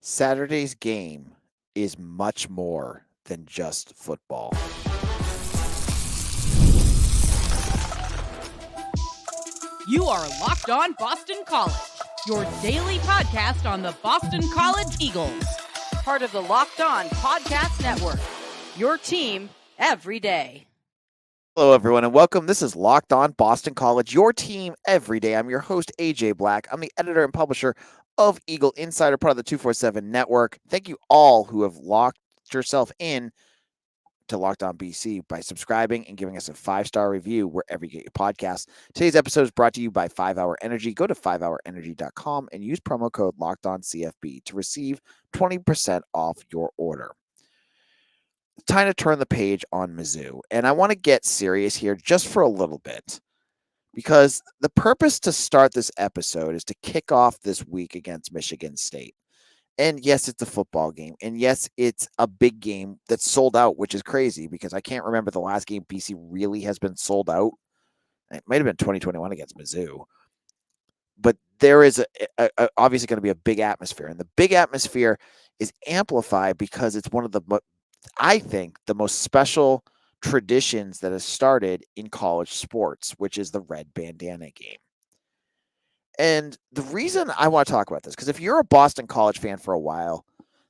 Saturday's game is much more than just football. You are Locked On Boston College, your daily podcast on the Boston College Eagles. Part of the Locked On Podcast Network, your team every day. Hello, everyone, and welcome. This is Locked On Boston College, your team every day. I'm your host, AJ Black. I'm the editor and publisher of Eagle Insider, part of the 247 Network. Thank you all who have locked yourself in to Locked On BC by subscribing and giving us a 5-star review wherever you get your podcasts. Today's episode is brought to you by 5 Hour Energy. Go to 5hourenergy.com and use promo code LOCKEDONCFB to receive 20% off your order. Time to turn the page on Mizzou, and I want to get serious here just for a little bit, because the purpose to start this episode is to kick off this week against Michigan State. And yes, it's a football game. And yes, it's a big game that's sold out, which is crazy because I can't remember the last game BC really has been sold out. It might have been 2021 against Mizzou. But there is obviously going to be a big atmosphere. And the big atmosphere is amplified because it's one of the, I think, the most special traditions that has started in college sports, which is the Red Bandana Game. And the reason I want to talk about this, because if you're a Boston College fan for a while,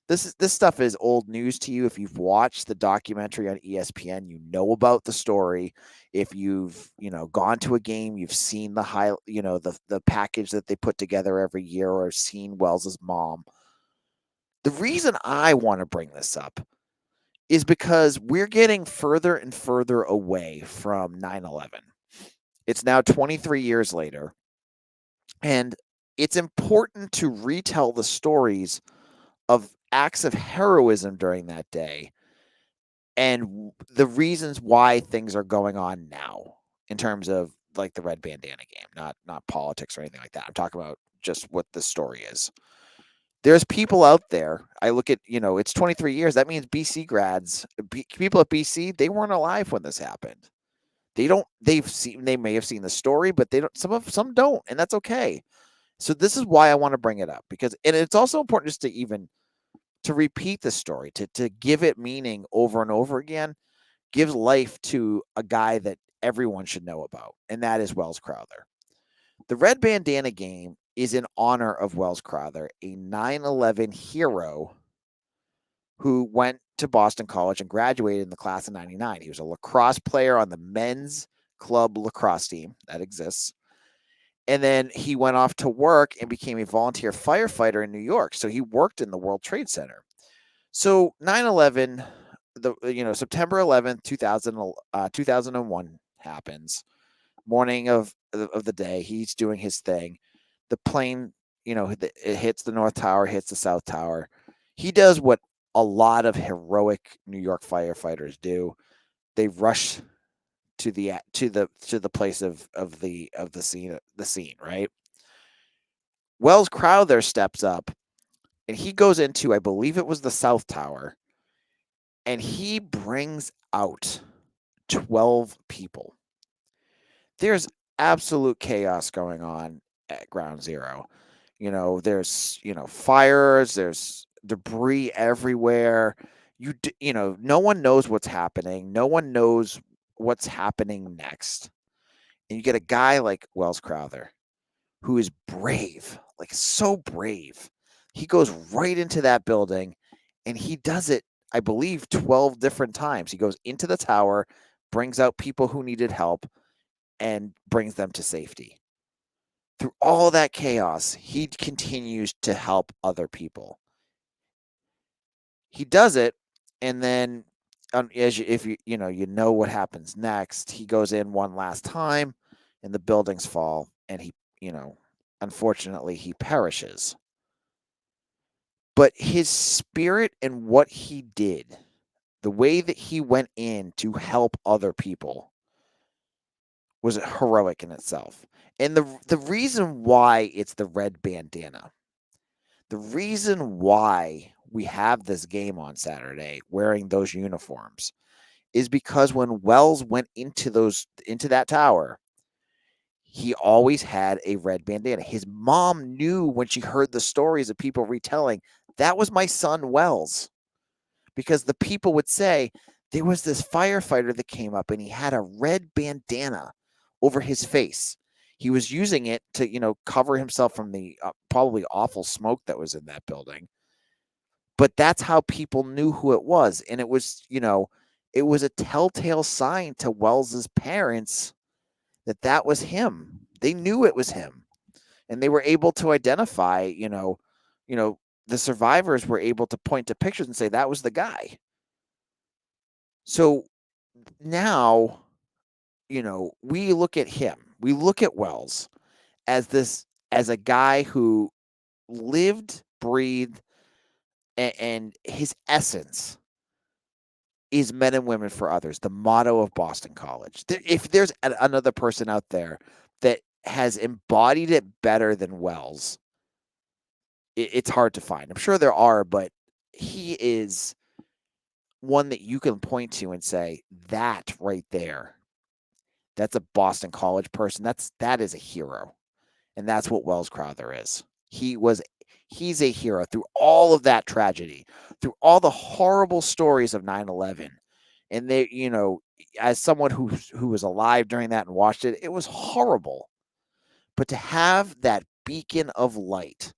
this stuff is old news to you. If you've watched the documentary on ESPN, you know about the story. If you've gone to a game, you've seen the package that they put together every year, or seen Wells's mom. The reason I want to bring this up is because we're getting further and further away from 9/11. It's now 23 years later. And it's important to retell the stories of acts of heroism during that day and the reasons why things are going on now in terms of like the Red Bandana Game, not politics or anything like that. I'm talking about just what the story is. There's people out there. I look at, it's 23 years. That means BC grads, people at BC, they weren't alive when this happened. They may have seen the story, but they don't, some don't, and that's okay. So this is why I want to bring it up, because, and it's also important just to repeat the story, to give it meaning over and over again, gives life to a guy that everyone should know about, and that is Welles Crowther. The Red Bandana Game is in honor of Welles Crowther, a 9/11 hero who went to Boston College and graduated in the class of 99. He was a lacrosse player on the men's club lacrosse team that exists. And then he went off to work and became a volunteer firefighter in New York. So he worked in the World Trade Center. So 9/11, September 11th, 2001 happens. Morning of the day, he's doing his thing. The plane, it hits the North Tower, hits the South Tower. He does what a lot of heroic New York firefighters do. They rush to the place of the scene, right? Welles Crowther steps up and he goes into, I believe it was the South Tower, and he brings out 12 people. There's absolute chaos going on at Ground Zero. There's fires, there's debris everywhere. No one knows what's happening. No one knows what's happening next. And you get a guy like Welles Crowther, who is brave, like so brave. He goes right into that building, and he does it, I believe, 12 different times. He goes into the tower, brings out people who needed help, and brings them to safety. Through all that chaos, he continues to help other people. He does it, and then if you know what happens next, he goes in one last time, and the buildings fall, and he, unfortunately, he perishes. But his spirit and what he did, the way that he went in to help other people, was heroic in itself. And the reason why it's the Red Bandana, the reason why we have this game on Saturday wearing those uniforms, is because when Welles went into that tower, he always had a red bandana. His mom knew when she heard the stories of people retelling, That was my son Welles, because the people would say there was this firefighter that came up and he had a red bandana over his face. He was using it to, cover himself from the probably awful smoke that was in that building. But that's how people knew who it was. And it was, it was a telltale sign to Wells's parents that that was him. They knew it was him. And they were able to identify, the survivors were able to point to pictures and say that was the guy. So now, we look at him. We look at Welles as a guy who lived, breathed, and his essence is men and women for others, the motto of Boston College. If there's another person out there that has embodied it better than Welles, it's hard to find. I'm sure there are, but he is one that you can point to and say, that right there, that's a Boston College person. That is a hero. And that's what Welles Crowther is. He's a hero through all of that tragedy, through all the horrible stories of 9/11. And they, as someone who was alive during that and watched it, it was horrible. But to have that beacon of light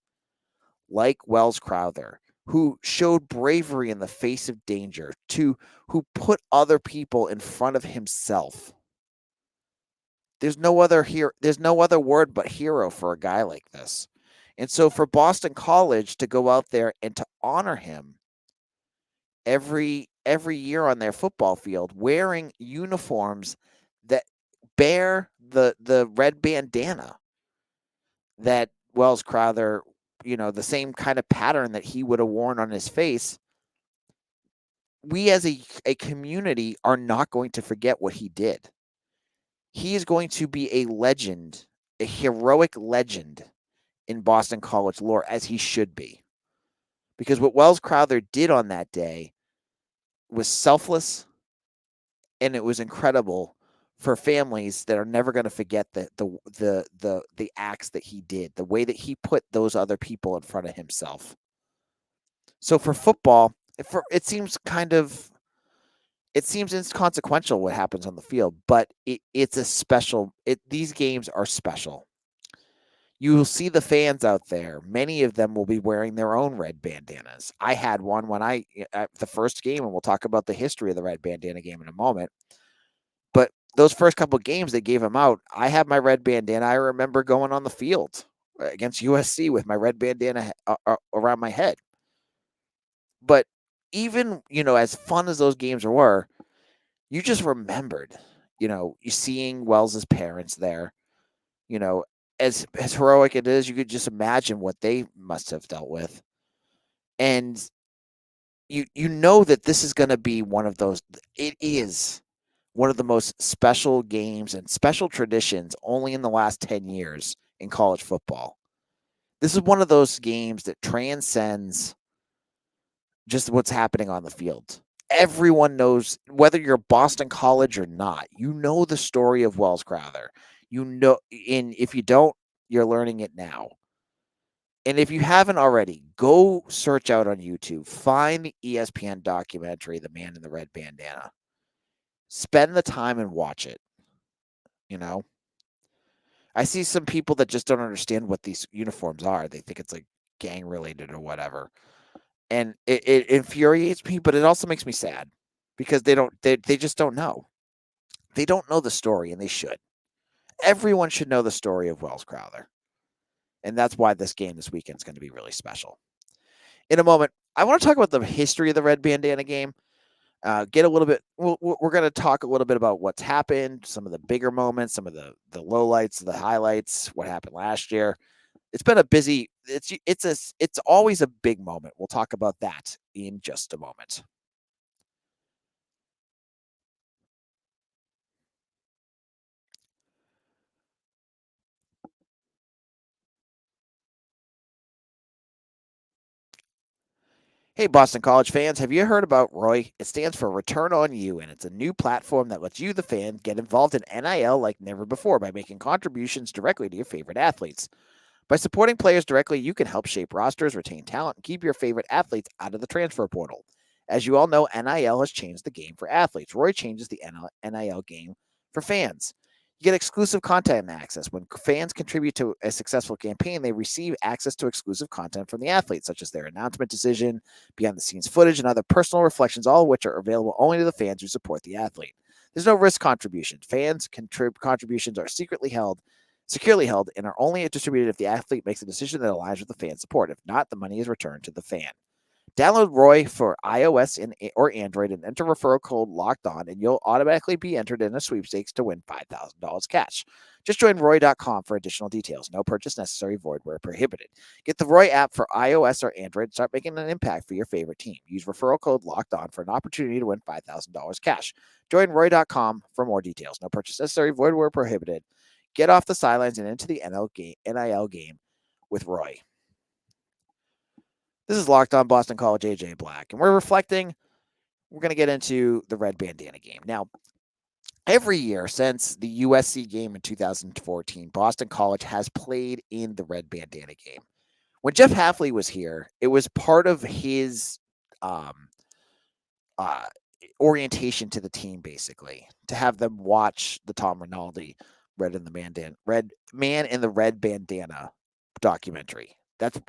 like Welles Crowther, who showed bravery in the face of danger, who put other people in front of himself. There's no other word but hero for a guy like this. And so for Boston College to go out there and to honor him every year on their football field wearing uniforms that bear the red bandana that Welles Crowther, the same kind of pattern that he would have worn on his face, we as a community are not going to forget what he did. He is going to be a legend, a heroic legend in Boston College lore, as he should be. Because what Welles Crowther did on that day was selfless, and it was incredible for families that are never going to forget the acts that he did, the way that he put those other people in front of himself. So for football, it seems inconsequential what happens on the field, but it's a special. These games are special. You will see the fans out there. Many of them will be wearing their own red bandanas. I had one when at the first game, and we'll talk about the history of the Red Bandana Game in a moment. But those first couple of games they gave them out, I had my red bandana. I remember going on the field against USC with my red bandana around my head. But even, as fun as those games were, you just remembered, you seeing Wells's parents there, as heroic it is, you could just imagine what they must have dealt with. And you know that this is going to be one of those, it is one of the most special games and special traditions only in the last 10 years in college football. This is one of those games that transcends just what's happening on the field. Everyone knows, whether you're Boston College or not, you know the story of Welles Crowther. And if you don't, you're learning it now. And if you haven't already, go search out on YouTube, find the ESPN documentary, The Man in the Red Bandana. Spend the time and watch it. I see some people that just don't understand what these uniforms are. They think it's like gang related or whatever. And it infuriates me, but it also makes me sad because they just don't know. They don't know the story, and they should. Everyone should know the story of Welles Crowther. And that's why this game this weekend is going to be really special. In a moment, I want to talk about the history of the Red Bandana Game. Get a little bit. We're going to talk a little bit about what's happened, some of the bigger moments, some of the lowlights, the highlights, what happened last year. It's been a busy. It's always a big moment. We'll talk about that in just a moment. Hey, Boston College fans, have you heard about ROY? It stands for Return on You, and it's a new platform that lets you, the fan, get involved in NIL like never before by making contributions directly to your favorite athletes. By supporting players directly, you can help shape rosters, retain talent, and keep your favorite athletes out of the transfer portal. As you all know, NIL has changed the game for athletes. Roy changes the NIL game for fans. You get exclusive content access. When fans contribute to a successful campaign, they receive access to exclusive content from the athletes, such as their announcement decision, behind the scenes footage, and other personal reflections, all of which are available only to the fans who support the athlete. There's no risk contribution. Fans' contributions are securely held, and are only distributed if the athlete makes a decision that aligns with the fan support. If not, the money is returned to the fan. Download Roy for iOS or Android and enter referral code Locked On, and you'll automatically be entered in a sweepstakes to win $5,000 cash. Just join Roy.com for additional details. No purchase necessary, void where prohibited. Get the Roy app for iOS or Android. Start making an impact for your favorite team. Use referral code Locked On for an opportunity to win $5,000 cash. Join Roy.com for more details. No purchase necessary, void where prohibited. Get off the sidelines and into the NIL game with Roy. This is Locked On Boston College, AJ Black, and we're reflecting. We're going to get into the Red Bandana game. Now, every year since the USC game in 2014, Boston College has played in the Red Bandana game. When Jeff Hafley was here, it was part of his um, uh, orientation to the team, basically, to have them watch the Tom Rinaldi Red Man in the Red Bandana documentary.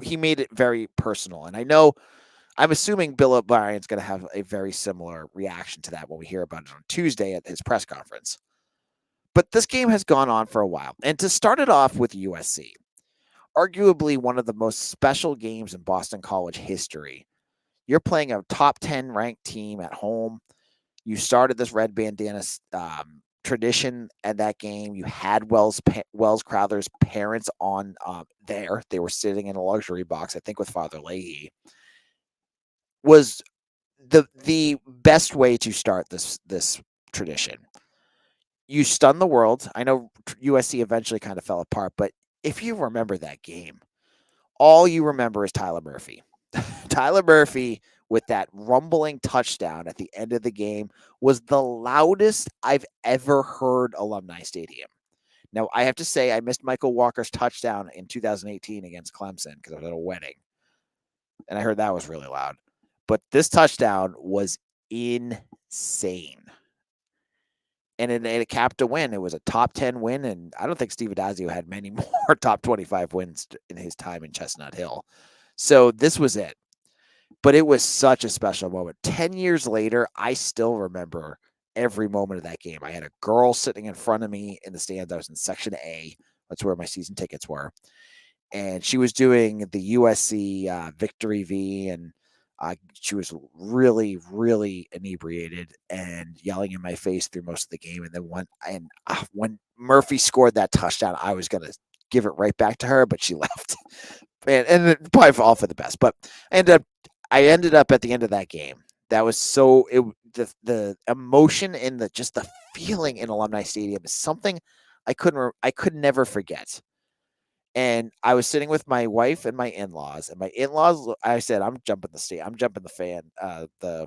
He made it very personal, and I'm assuming Bill O'Brien's going to have a very similar reaction to that when we hear about it on Tuesday at his press conference. But this game has gone on for a while, and to start it off with USC, arguably one of the most special games in Boston College history. You're playing a top 10 ranked team at home. You started this Red Bandana tradition at that game. You had Welles Crowther's parents on there. They were sitting in a luxury box, I think, with Father Leahy. Was the best way to start this tradition. You stun the world. I know USC eventually kind of fell apart, but if you remember that game, all you remember is Tyler Murphy. Tyler Murphy with that rumbling touchdown at the end of the game was the loudest I've ever heard Alumni Stadium. Now, I have to say, I missed Michael Walker's touchdown in 2018 against Clemson because I was at a wedding, and I heard that was really loud. But this touchdown was insane. And it capped a win. It was a top 10 win, and I don't think Steve Addazio had many more top 25 wins in his time in Chestnut Hill. So this was it. But it was such a special moment. 10 years later, I still remember every moment of that game. I had a girl sitting in front of me in the stands. I was in Section A. That's where my season tickets were. And she was doing the USC Victory V, and she was really, really inebriated and yelling in my face through most of the game. And then when Murphy scored that touchdown, I was going to give it right back to her, but she left. and probably all for the best. But I ended up at the end of that game. That was the emotion and the feeling in Alumni Stadium is something I could never forget. And I was sitting with my wife and my in-laws, I said, I'm jumping the fan, the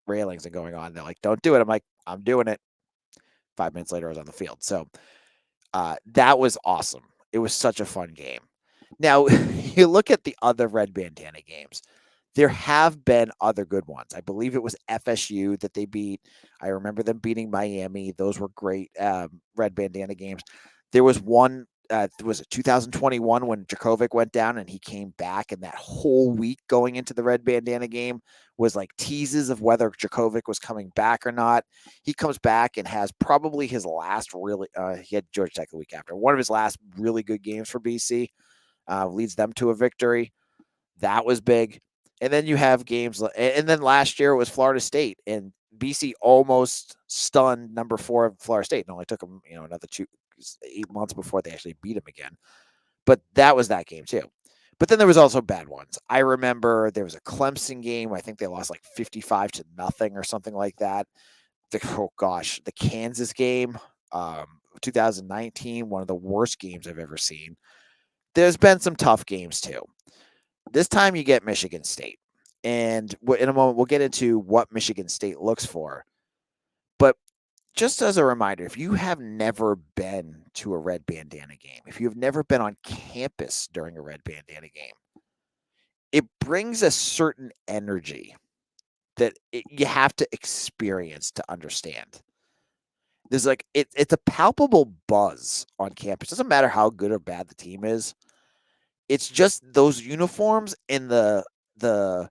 railings and going on. They're like, don't do it. I'm like, I'm doing it. 5 minutes later, I was on the field. So that was awesome. It was such a fun game. Now, you look at the other Red Bandana games. There have been other good ones. I believe it was FSU that they beat. I remember them beating Miami. Those were great Red Bandana games. There was one, was it 2021 when Djokovic went down and he came back, and that whole week going into the Red Bandana game was like teases of whether Djokovic was coming back or not. He comes back and has probably his last really, he had Georgia Tech the week after, one of his last really good games for BC, leads them to a victory. That was big. And then you have games, and then last year it was Florida State, and BC almost stunned number 4 of Florida State. It only took them, another 8 months before they actually beat them again. But that was that game too. But then there was also bad ones. I remember there was a Clemson game. I think they lost like 55-0 or something like that. The Kansas game, 2019, one of the worst games I've ever seen. There's been some tough games too. This time you get Michigan State. And in a moment, we'll get into what Michigan State looks for. But just as a reminder, if you have never been to a Red Bandana game, if you've never been on campus during a Red Bandana game, it brings a certain energy that you have to experience to understand. There's like it's a palpable buzz on campus. Doesn't matter how good or bad the team is. It's just those uniforms and the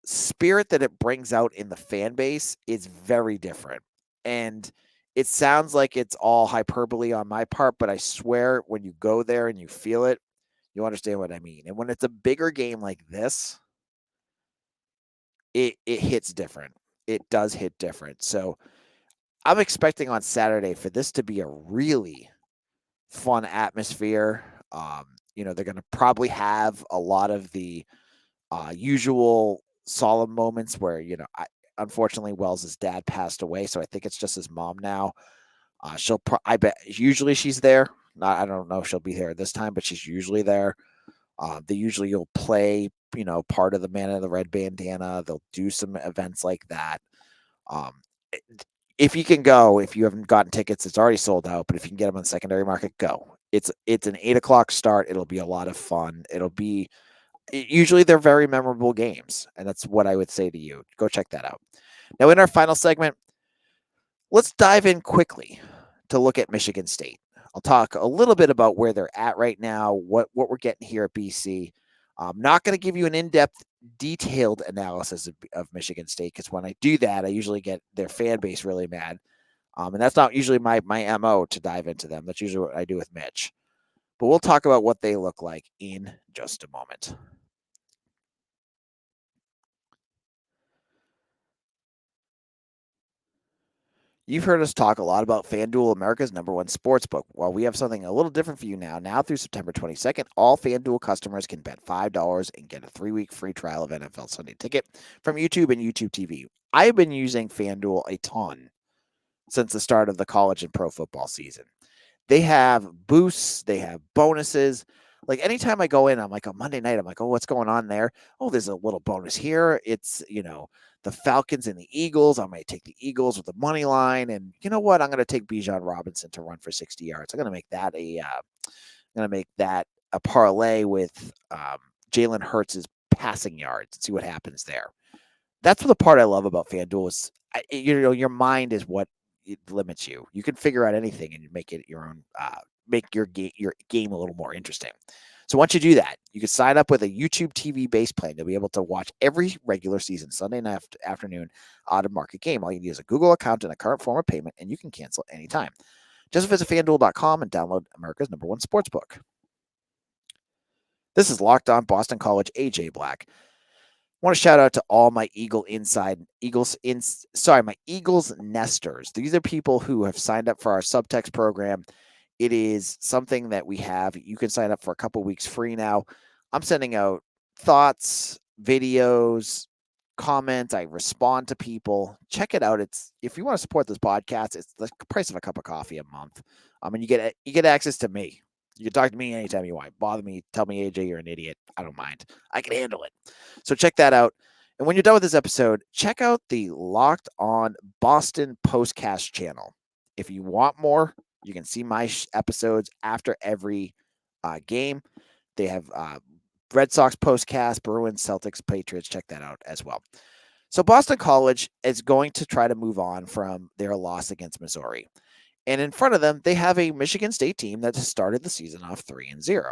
spirit that it brings out in the fan base is very different. And it sounds like it's all hyperbole on my part, but I swear when you go there and you feel it, you understand what I mean. And when it's a bigger game like this, it hits different. It does hit different. So I'm expecting on Saturday for this to be a really fun atmosphere. They're going to probably have a lot of the usual solemn moments where, unfortunately, Wells's dad passed away. So I think it's just his mom now. I bet usually she's there. I don't know if she'll be there this time, but she's usually there. They usually will play, part of the Man of the Red Bandana. They'll do some events like that. Um, if you can go, if you haven't gotten tickets, it's already sold out. But if you can get them on the secondary market, go. It's an 8:00 start. It'll be a lot of fun. Usually they're very memorable games, and that's what I would say to you. Go check that out. Now, in our final segment, let's dive in quickly to look at Michigan State. I'll talk a little bit about where they're at right now, what we're getting here at BC. I'm not going to give you an in-depth, detailed analysis of Michigan State because when I do that, I usually get their fan base really mad. And that's not usually my MO to dive into them. That's usually what I do with Mitch. But we'll talk about what they look like in just a moment. You've heard us talk a lot about FanDuel, America's #1 sportsbook. Well, we have something a little different for you now. Now through September 22nd, all FanDuel customers can bet $5 and get a 3-week free trial of NFL Sunday Ticket from YouTube and YouTube TV. I've been using FanDuel a ton since the start of the college and pro football season. They have boosts, they have bonuses. Like anytime I go in, I'm like on Monday night, I'm like, oh, what's going on there? Oh, there's a little bonus here. It's, the Falcons and the Eagles. I might take the Eagles with the money line. And you know what? I'm going to take Bijan Robinson to run for 60 yards. I'm going to make that a parlay with Jalen Hurts' passing yards and see what happens there. That's the part I love about FanDuel is, your mind is what it limits you. You can figure out anything and make it your own, make your game a little more interesting. So once you do that, you can sign up with a YouTube TV base plan. You'll be able to watch every regular season Sunday night afternoon out-of-market game. All you need is a Google account and a current form of payment, and you can cancel anytime. Just visit FanDuel.com and download America's #1 sportsbook. This is Locked On Boston College, AJ Black. I want to shout out to all my Eagles nesters. These are people who have signed up for our subtext program. It is something that we have. You can sign up for a couple weeks free now. I'm sending out thoughts, videos, comments. I respond to people. Check it out. If you want to support this podcast, it's the price of a cup of coffee a month. And you get access to me. You can talk to me anytime you want. Bother me. Tell me, AJ, you're an idiot. I don't mind. I can handle it. So check that out. And when you're done with this episode, check out the Locked On Boston Postcast channel. If you want more, you can see my episodes after every game. They have Red Sox postcast, Bruins, Celtics, Patriots. Check that out as well. So Boston College is going to try to move on from their loss against Missouri. And in front of them, they have a Michigan State team that has started the season off 3-0.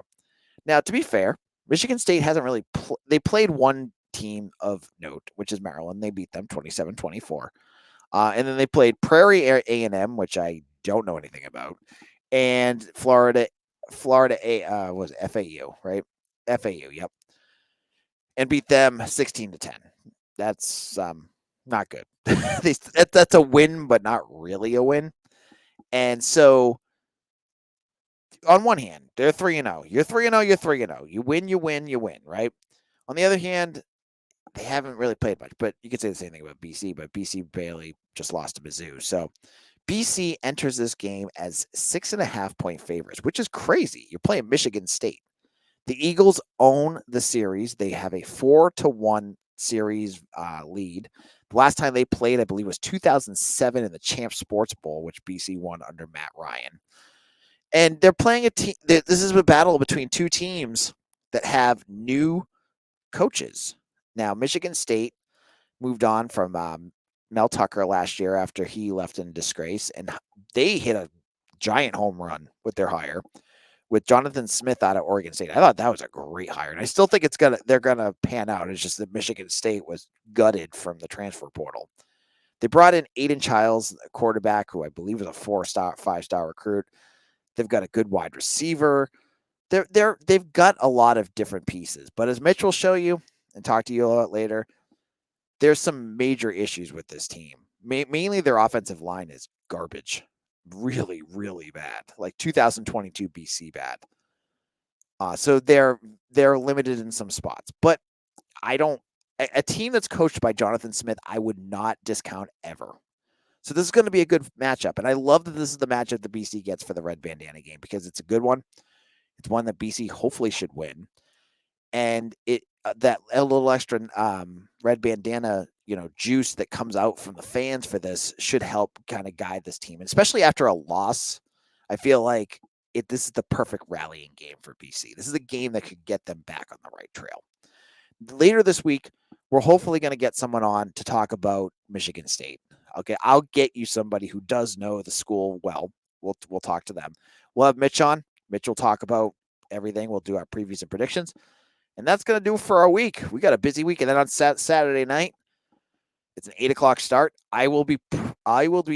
Now, to be fair, Michigan State hasn't really they played one team of note, which is Maryland. They beat them 27-24. And then they played Prairie A&M, which I don't know anything about, and Florida was FAU, right? FAU, yep. And beat them 16-10. That's not good. That's a win, but not really a win. And so, on one hand, they're 3-0. You're 3-0. You're 3-0. You win. You win. You win. Right. On the other hand, they haven't really played much. But you could say the same thing about BC. But BC barely just lost to Mizzou. So BC enters this game as 6.5-point favorites, which is crazy. You're playing Michigan State. The Eagles own the series. They have a 4-1 series lead. last time they played, I believe, was 2007 in the Champ Sports Bowl, which BC won under Matt Ryan. And they're playing a team. This is a battle between two teams that have new coaches. Now, Michigan State moved on from Mel Tucker last year after he left in disgrace, and they hit a giant home run with their hire with Jonathan Smith out of Oregon State. I thought that was a great hire, and I still think they're gonna pan out. It's just that Michigan State was gutted from the transfer portal. They brought in Aiden Childs, a quarterback who I believe was a 4-star, 5-star recruit. They've got a good wide receiver. They've got a lot of different pieces, but as Mitch will show you and talk to you about later, there's some major issues with this team. Mainly their offensive line is garbage. Really, really bad. Like 2022 BC bad. So they're limited in some spots. But a team that's coached by Jonathan Smith, I would not discount ever. So this is going to be a good matchup. And I love that this is the matchup the BC gets for the Red Bandana game because it's a good one. It's one that BC hopefully should win. And that a little extra Red Bandana, juice that comes out from the fans for this should help kind of guide this team. And especially after a loss, I feel like this is the perfect rallying game for BC. This is a game that could get them back on the right trail. Later this week, we're hopefully going to get someone on to talk about Michigan State. Okay, I'll get you somebody who does know the school well. We'll talk to them. We'll have Mitch on. Mitch will talk about everything. We'll do our previews and predictions. And that's going to do it for our week. We got a busy week. And then on Saturday night, it's an 8 o'clock start. I will be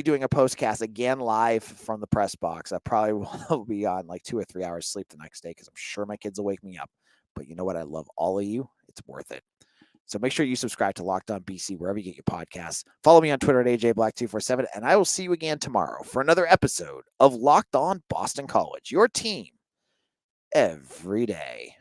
doing a postcast again live from the press box. I probably will be on like 2 or 3 hours sleep the next day because I'm sure my kids will wake me up. But you know what? I love all of you. It's worth it. So make sure you subscribe to Locked On BC wherever you get your podcasts. Follow me on Twitter at AJBlack247, and I will see you again tomorrow for another episode of Locked On Boston College, your team every day.